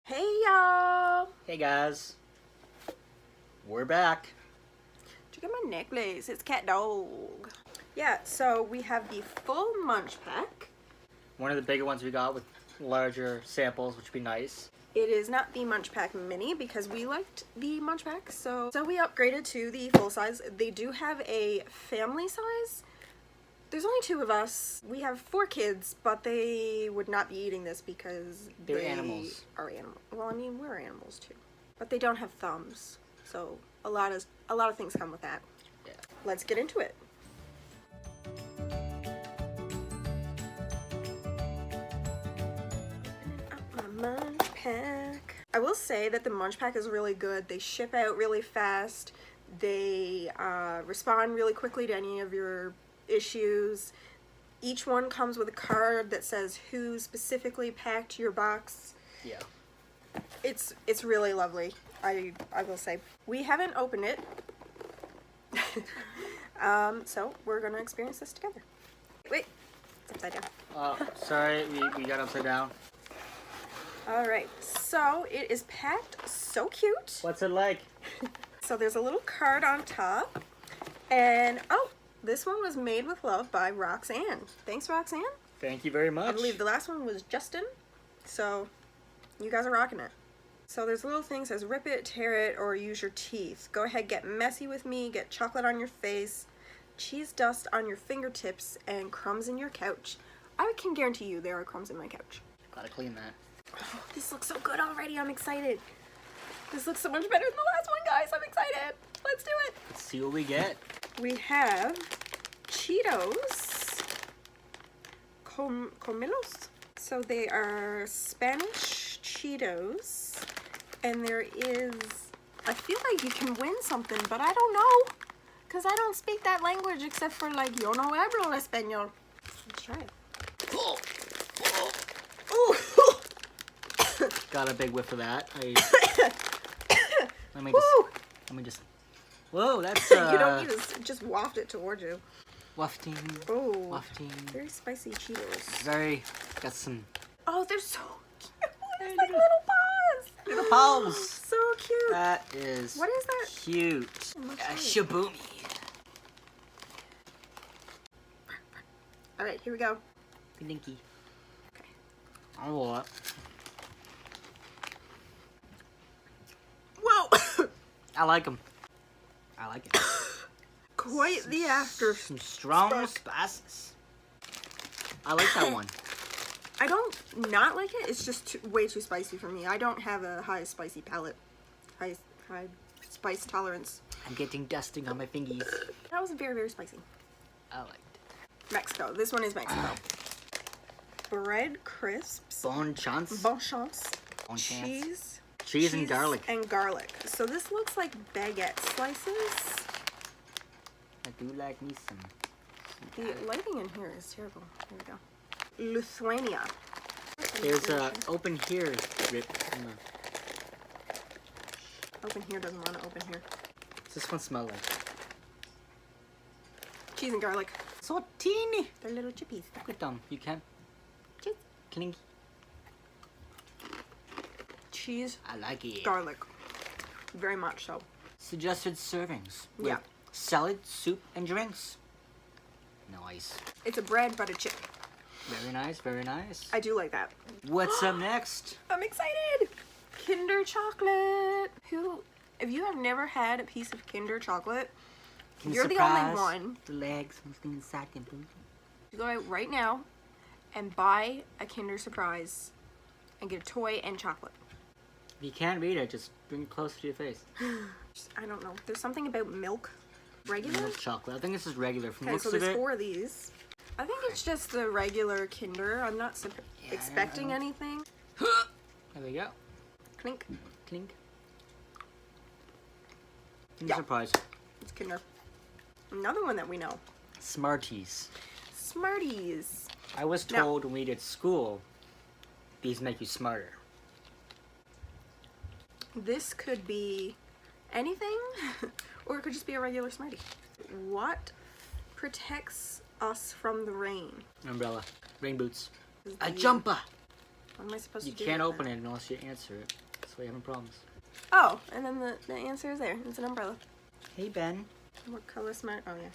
Hey y'all! Hey guys, we're back. Check out my necklace. It's cat dog. Yeah, so we have the full MunchPak. One of the bigger ones we got with larger samples, which would be nice. It is not the MunchPak Mini because we liked the MunchPak, so we upgraded to the full size. They do have a family size. There's only 2 of us. We have 4 kids, but they would not be eating this because They're they animals. are animals. Well, I mean, we're animals too, but they don't have thumbs, so a lot of things come with that. Yeah. Let's get into it. My MunchPak. I will say that the MunchPak is really good. They ship out really fast. They respond really quickly to any of your issues. Each one comes with a card that says who specifically packed your box. Yeah. It's really lovely. I will say. We haven't opened it. So we're gonna experience this together. Wait, it's upside down. Sorry, we got upside down. Alright, so it is packed so cute. What's it like? So there's a little card on top. And oh, this one was made with love by Roxanne. Thanks, Roxanne. Thank you very much. I believe the last one was Justin. So you guys are rocking it. So there's a little thing that says rip it, tear it, or use your teeth. Go ahead, get messy with me, get chocolate on your face, cheese dust on your fingertips, and crumbs in your couch. I can guarantee you there are crumbs in my couch. Gotta clean that. Oh, this looks so good already. I'm excited. This looks so much better than the last one, guys. I'm excited. Let's do it. Let's see what we get. We have Cheetos Comilos. So they are Spanish Cheetos. And there is, I feel like you can win something, but I don't know. Because I don't speak that language except for like, yo no hablo español. Let's try it. Oh. Got a big whiff of that. Let me just. Whoa, that's You don't need to just waft it towards you. wafting. Oh, Wafting. very spicy Cheetos. Very. Got some Oh, they're so cute. It's like little paws. little paws. So cute. That is. What is that? Cute. Looks like- Shaboomy. All right, here we go. Dinky. Okay. I will. Whoa! I like them. I like it. Quite the after. Some strong Stuck. spices. I like that one. I don't not like it. It's just way too spicy for me. I don't have a high spicy palate. High spice tolerance. I'm getting dusting on my fingies. That was very, very spicy. I liked it. Mexico. This one is Mexico. Bread crisps. Bon chance. Bon chance. Bon chance. Cheese And garlic. And garlic. So this looks like baguette slices. I do like me some. The lighting in here is terrible. Here we go. Lithuania. There's a open here rip. Open here doesn't want to open here. What's this one smell like? Cheese and garlic. So teeny. They're little chippies. Look at them. You can. Cheese. Clink. Cheese. I like it. Garlic. Very much so. Suggested servings. With Yeah. salad, soup, and drinks. Nice. It's a bread but a chip. Very nice. Very nice. I do like that. What's up next? I'm excited. Kinder chocolate. If you have never had a piece of Kinder chocolate, you're the only one. The legs, what's inside them. You go out right now and buy a Kinder Surprise and get a toy and chocolate. If you can't read it, just bring it closer to your face. I don't know. There's something about milk. Regular? Milk chocolate. I think this is regular. From Okay, looks so of there's it. 4 of these. I think it's just the regular Kinder. I'm not expecting I don't- anything. There we go. Clink. Clink. Yeah. Surprise. It's Kinder. Another one that we know. Smarties. Smarties. I was Now- told when we did school, these make you smarter. This could be anything, or it could just be a regular Smartie. What protects us from the rain? Umbrella. Rain boots. Is A the- jumper. What am I supposed You to do? can't with open that? it unless you answer it. That's why you're having problems. Oh, and then the answer is there. It's an umbrella. Hey, Ben. What color is mine? Oh, yeah.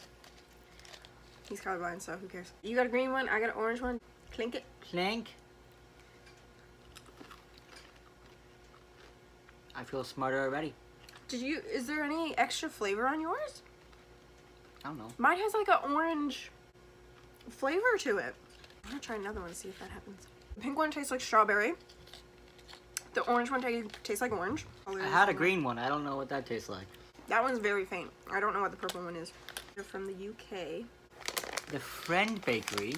He's colorblind, so who cares? You got a green one, I got an orange one. Clink it. Clank. I feel smarter already. Is there any extra flavor on yours? I don't know. Mine has like an orange flavor to it. I'm gonna try another one to see if that happens. The pink one tastes like strawberry. The orange one tastes like orange. I had a green one. I don't know what that tastes like. That one's very faint. I don't know what the purple one is. They're from the UK. The Friend Bakery.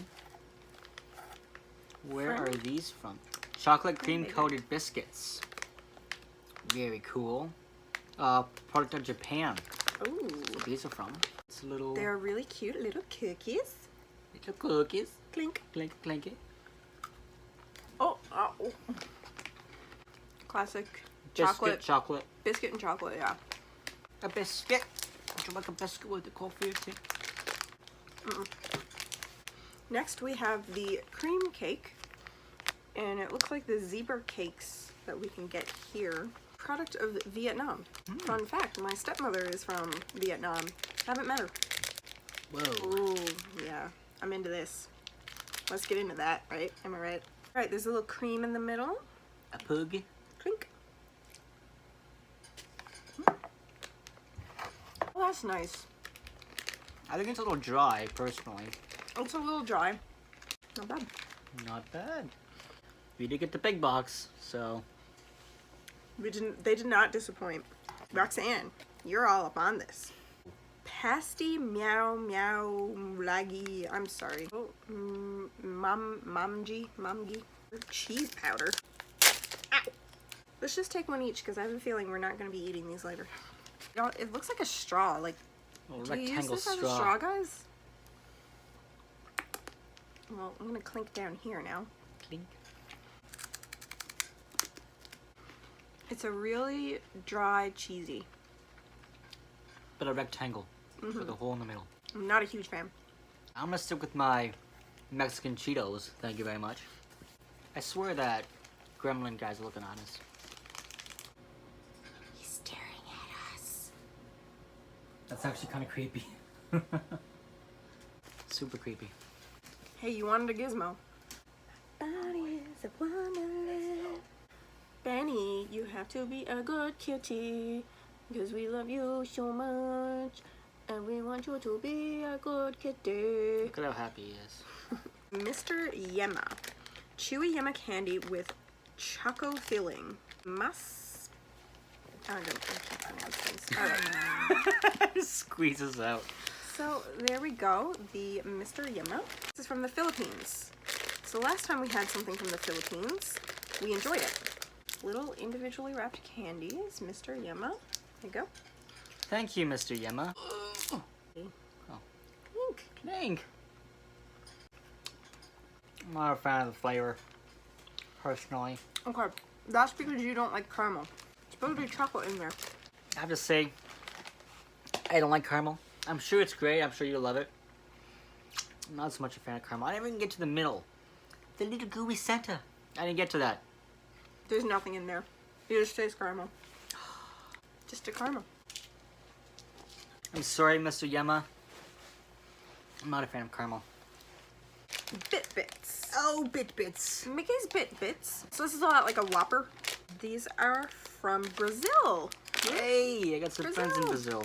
Where Friend? are these from? Chocolate cream Bakery. coated biscuits. Very cool. Product of Japan. Ooh. That's what these are from. It's a little... They're really cute little cookies. Little cookies. Clink. Clink, clink it. Oh. Classic Biscuit, chocolate. Biscuit and chocolate, yeah. A biscuit. Would you like a biscuit with the coffee or tea? Next we have the cream cake. And it looks like the zebra cakes that we can get here. Product of Vietnam. Fun fact, my stepmother is from Vietnam. Haven't met her. Whoa. Ooh, yeah. I'm into this. Let's get into that, right? Am I right? Alright, there's a little cream in the middle. A pug. Clink. Oh, that's nice. I think it's a little dry, personally. It's a little dry. Not bad. Not bad. We did get the big box, so... They did not disappoint. Roxanne, you're all up on this. Pasty meow meow laggy. I'm sorry. Oh, mamgi. Cheese powder. Ow. Let's just take one each because I have a feeling we're not going to be eating these later. It looks like a straw. Like, A do you use rectangle this as a straw, guys? Well, I'm going to clink down here now. Clink. It's a really dry, cheesy. But a rectangle. With a hole in the middle. I'm not a huge fan. I'm gonna stick with my Mexican Cheetos. Thank you very much. I swear that gremlin guy's looking at us. He's staring at us. That's actually kind of creepy. Super creepy. Hey, you wanted a gizmo. Body is a wonderland. Benny, you have to be a good cutie, because we love you so much, and we want you to be a good kitty. Look at how happy he is. Mr. Yema. Chewy Yema candy with choco filling. I can't pronounce things. Alright. Squeezes out. So there we go, the Mr. Yema. This is from the Philippines. So last time we had something from the Philippines, we enjoyed it. Little individually wrapped candies, Mr. Yema. There you go. Thank you, Mr. Yema. Oh. Pink. Clink. I'm not a fan of the flavor, personally. Okay, that's because you don't like caramel. It's supposed to be chocolate in there. I have to say, I don't like caramel. I'm sure it's great. I'm sure you love it. I'm not so much a fan of caramel. I didn't even get to the middle. The little gooey center. I didn't get to that. There's nothing in there. You just taste caramel. Just a caramel. I'm sorry, Mr. Yema. I'm not a fan of caramel. Bit Bits. Oh, Bit-Bits. Mickey's Bit Bits. So this is a lot like a Whopper. These are from Brazil. Hey, I got some friends in Brazil.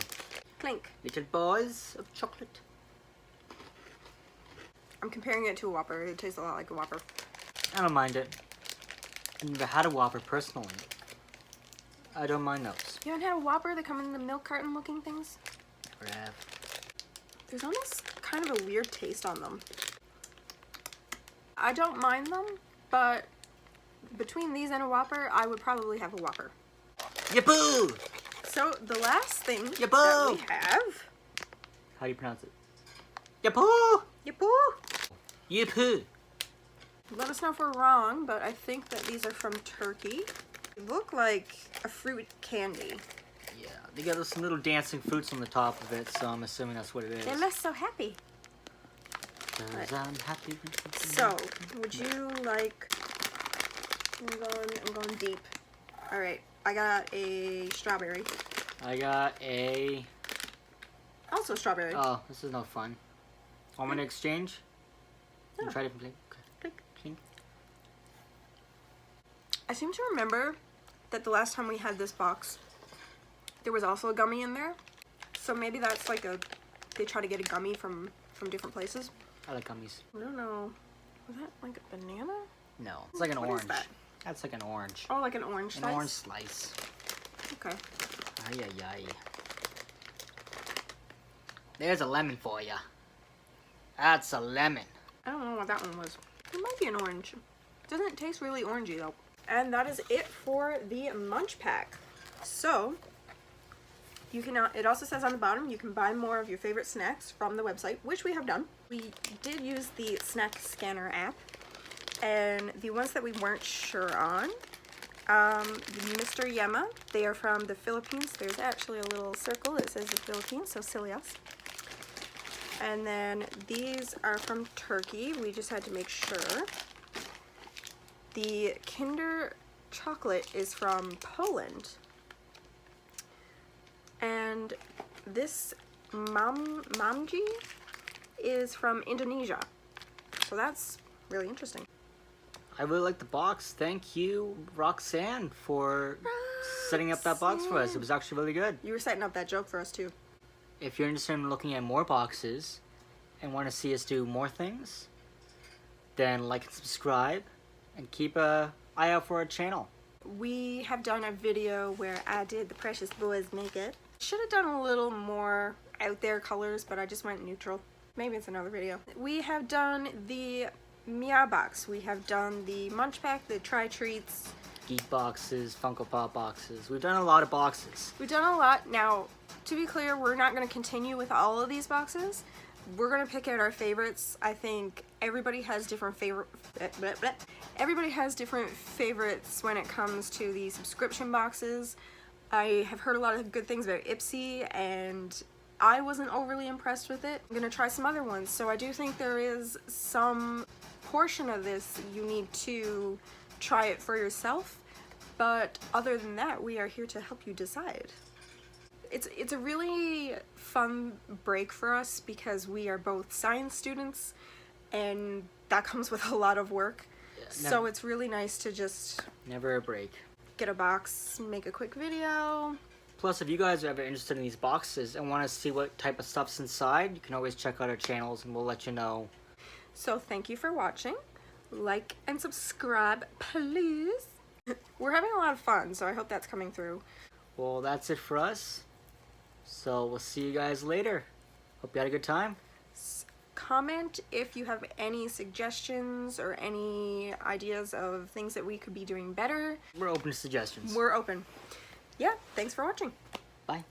Clink. Little boys of chocolate. I'm comparing it to a Whopper. It tastes a lot like a Whopper. I don't mind it. I've never had a Whopper personally. I don't mind those. You haven't had a Whopper that come in the milk carton looking things? Never have. There's almost kind of a weird taste on them. I don't mind them, but between these and a Whopper, I would probably have a Whopper. Yippoo! So the last thing Yippoo! that we have... How do you pronounce it? Yippoo! Yippoo! Yippoo! Let us know if we're wrong, but I think that these are from Turkey. They look like a fruit candy. Yeah, they got some little dancing fruits on the top of it, so I'm assuming that's what it is. They look so happy. 'Cause I'm happy. So, would you like I'm going deep. All right, I got a strawberry. I got a... Also strawberry. Oh, this is no fun. Want me to exchange? Yeah. Try different flavor. Okay. Click. I seem to remember that the last time we had this box, there was also a gummy in there. So maybe that's like they try to get a gummy from different places. I like gummies. I don't know. Was that like a banana? No, it's like an What orange. is that? That's like an orange. Oh, like an orange slice? An orange slice. Okay. Ay, ay, ay. There's a lemon for ya. That's a lemon. I don't know what that one was. It might be an orange. Doesn't taste really orangey though. And that is it for the MunchPak. So, you can. It also says on the bottom you can buy more of your favorite snacks from the website, which we have done. We did use the snack scanner app, and the ones that we weren't sure on, Mr. Yema, they are from the Philippines. There's actually a little circle that says the Philippines, so silly us. And then these are from Turkey. We just had to make sure. The Kinder chocolate is from Poland. And this Mamji is from Indonesia. So that's really interesting. I really like the box. Thank you, Roxanne, for setting up that box for us. It was actually really good. You were setting up that joke for us too. If you're interested in looking at more boxes and want to see us do more things, then like and subscribe and keep an eye out for our channel. We have done a video where I did the Precious Boys makeup. Should have done a little more out there colors, but I just went neutral. Maybe it's another video. We have done the Mia box. We have done the MunchPak, the Try Treats. Geek boxes, Funko Pop boxes. We've done a lot of boxes. We've done a lot. Now, to be clear, we're not going to continue with all of these boxes. We're going to pick out our favorites. I think everybody has different Everybody has different favorites when it comes to the subscription boxes. I have heard a lot of good things about Ipsy, and I wasn't overly impressed with it. I'm going to try some other ones. So I do think there is some portion of this you need to try it for yourself. But other than that, we are here to help you decide. It's a really fun break for us because we are both science students, and that comes with a lot of work. Yeah, so it's really nice to just... Never a break. Get a box, make a quick video. Plus, if you guys are ever interested in these boxes and want to see what type of stuff's inside, you can always check out our channels and we'll let you know. So thank you for watching. Like and subscribe, please. We're having a lot of fun, so I hope that's coming through. Well, that's it for us. So we'll see you guys later. Hope you had a good time. Comment if you have any suggestions or any ideas of things that we could be doing better. We're open to suggestions. We're open. Yeah, thanks for watching. Bye.